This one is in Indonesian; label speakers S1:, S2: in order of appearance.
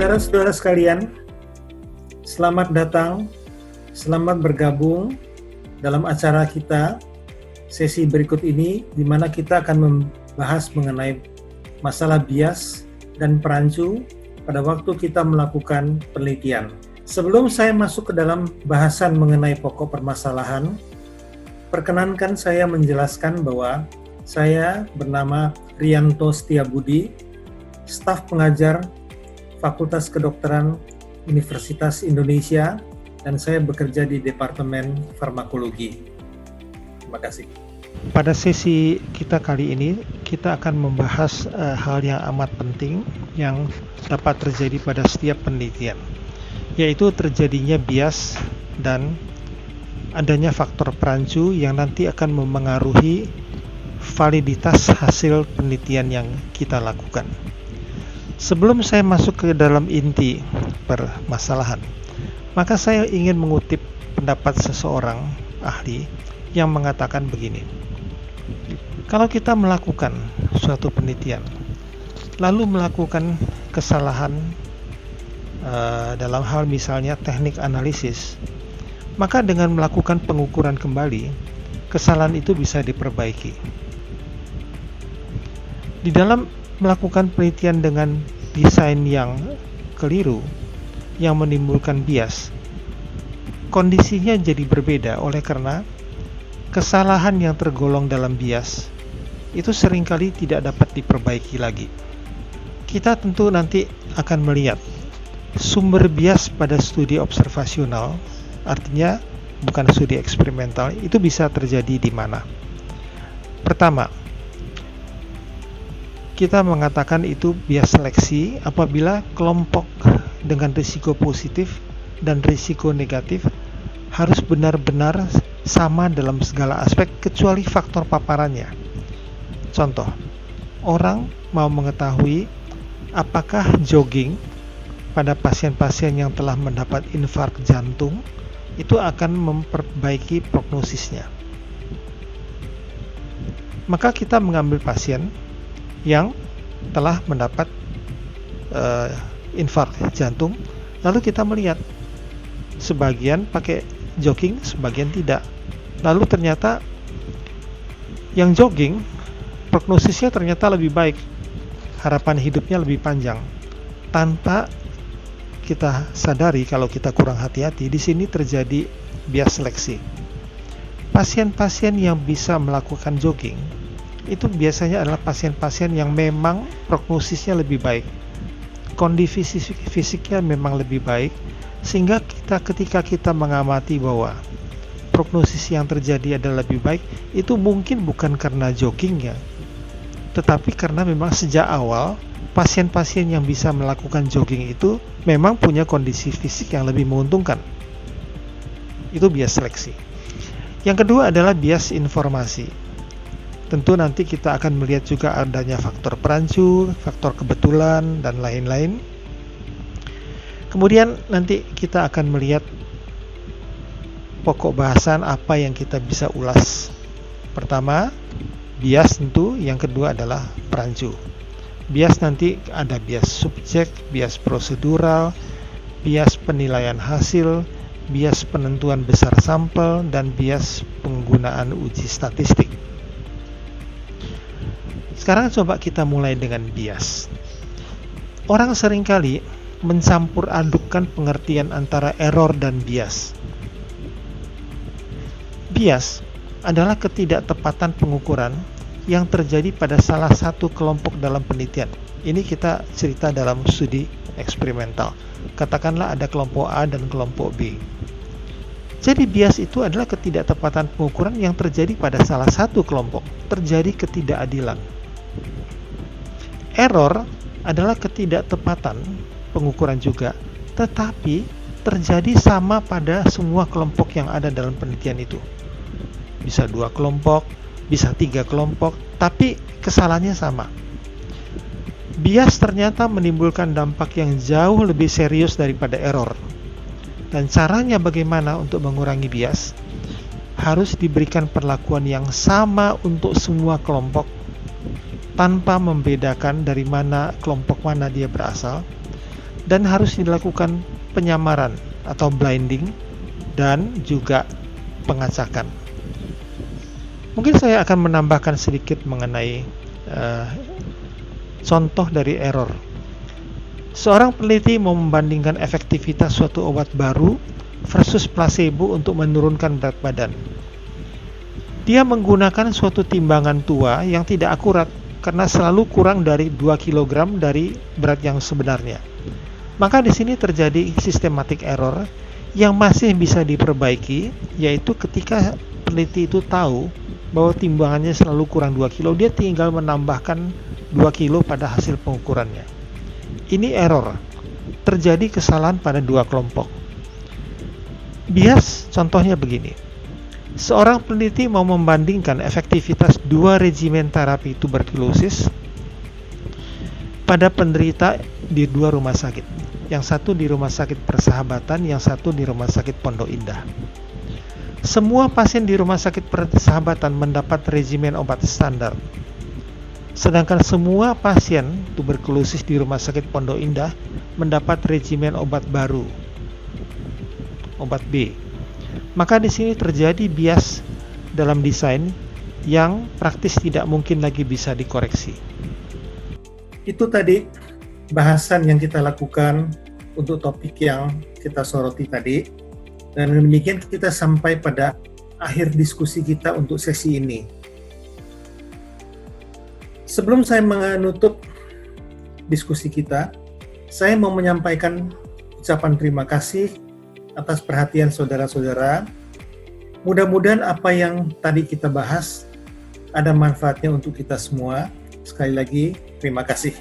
S1: Saudara-saudara sekalian, selamat datang, selamat bergabung dalam acara kita sesi berikut ini, di mana kita akan membahas mengenai masalah bias dan perancu pada waktu kita melakukan penelitian. Sebelum saya masuk ke dalam bahasan mengenai pokok permasalahan, perkenankan saya menjelaskan bahwa saya bernama Rianto Setiabudi, staf pengajar Fakultas Kedokteran Universitas Indonesia, dan saya bekerja di Departemen Farmakologi. Terima kasih.
S2: Pada sesi kita kali ini, kita akan membahas hal yang amat penting yang dapat terjadi pada setiap penelitian, yaitu terjadinya bias dan adanya faktor perancu yang nanti akan memengaruhi validitas hasil penelitian yang kita lakukan. Sebelum saya masuk ke dalam inti permasalahan, maka saya ingin mengutip pendapat seseorang ahli yang mengatakan begini. Kalau kita melakukan suatu penelitian, lalu melakukan kesalahan dalam hal misalnya teknik analisis, maka dengan melakukan pengukuran kembali, kesalahan itu bisa diperbaiki. Di dalam melakukan penelitian dengan desain yang keliru, yang menimbulkan bias, kondisinya jadi berbeda oleh karena kesalahan yang tergolong dalam bias itu seringkali tidak dapat diperbaiki lagi. Kita tentu nanti akan melihat sumber bias pada studi observasional, artinya bukan studi eksperimental, itu bisa terjadi di mana. Pertama, kita mengatakan itu bias seleksi apabila kelompok dengan risiko positif dan risiko negatif harus benar-benar sama dalam segala aspek kecuali faktor paparannya. Contoh, orang mau mengetahui apakah jogging pada pasien-pasien yang telah mendapat infark jantung itu akan memperbaiki prognosisnya. Maka kita mengambil pasien yang telah mendapat infark jantung, lalu kita melihat sebagian pakai jogging, sebagian tidak. Lalu ternyata yang jogging prognosisnya ternyata lebih baik, harapan hidupnya lebih panjang. Tanpa kita sadari kalau kita kurang hati-hati, di sini terjadi bias seleksi. Pasien-pasien yang bisa melakukan jogging itu biasanya adalah pasien-pasien yang memang prognosisnya lebih baik, kondisi fisiknya memang lebih baik, sehingga ketika kita mengamati bahwa prognosis yang terjadi adalah lebih baik, itu mungkin bukan karena joggingnya, tetapi karena memang sejak awal pasien-pasien yang bisa melakukan jogging itu memang punya kondisi fisik yang lebih menguntungkan. Itu bias seleksi. Yang kedua adalah bias informasi. Tentu nanti kita akan melihat juga adanya faktor perancu, faktor kebetulan, dan lain-lain. Kemudian nanti kita akan melihat pokok bahasan apa yang kita bisa ulas. Pertama, bias tentu. Yang kedua adalah perancu. Bias nanti ada bias subjek, bias prosedural, bias penilaian hasil, bias penentuan besar sampel, dan bias penggunaan uji statistik. Sekarang coba kita mulai dengan bias. Orang seringkali mencampur adukkan pengertian antara error dan bias. Bias adalah ketidaktepatan pengukuran yang terjadi pada salah satu kelompok dalam penelitian. Ini kita cerita dalam studi eksperimental. Katakanlah ada kelompok A dan kelompok B. Jadi bias itu adalah ketidaktepatan pengukuran yang terjadi pada salah satu kelompok. Terjadi ketidakadilan. Error adalah ketidaktepatan pengukuran juga, tetapi terjadi sama pada semua kelompok yang ada dalam penelitian itu. Bisa 2 kelompok, bisa 3 kelompok, tapi kesalahannya sama. Bias ternyata menimbulkan dampak yang jauh lebih serius daripada error. Dan caranya bagaimana untuk mengurangi bias? Harus diberikan perlakuan yang sama untuk semua kelompok, tanpa membedakan dari mana kelompok mana dia berasal, dan harus dilakukan penyamaran atau blinding dan juga pengacakan. Mungkin saya akan menambahkan sedikit mengenai contoh dari error. Seorang peneliti mau membandingkan efektivitas suatu obat baru versus placebo untuk menurunkan berat badan. Dia menggunakan suatu timbangan tua yang tidak akurat karena selalu kurang dari 2 kg dari berat yang sebenarnya. Maka di sini terjadi systematic error yang masih bisa diperbaiki, yaitu ketika peneliti itu tahu bahwa timbangannya selalu kurang 2 kg, dia tinggal menambahkan 2 kg pada hasil pengukurannya. Ini error, terjadi kesalahan pada dua kelompok. Bias contohnya begini. Seorang peneliti mau membandingkan efektivitas dua regimen terapi tuberkulosis pada penderita di dua rumah sakit. Yang satu di Rumah Sakit Persahabatan, yang satu di Rumah Sakit Pondok Indah. Semua pasien di Rumah Sakit Persahabatan mendapat regimen obat standar. Sedangkan semua pasien tuberkulosis di Rumah Sakit Pondok Indah mendapat regimen obat baru, obat B. Maka di sini terjadi bias dalam desain yang praktis tidak mungkin lagi bisa dikoreksi.
S1: Itu tadi bahasan yang kita lakukan untuk topik yang kita soroti tadi. Dan demikian kita sampai pada akhir diskusi kita untuk sesi ini. Sebelum saya menutup diskusi kita, saya mau menyampaikan ucapan terima kasih atas perhatian saudara-saudara. Mudah-mudahan apa yang tadi kita bahas ada manfaatnya untuk kita semua. Sekali lagi, terima kasih.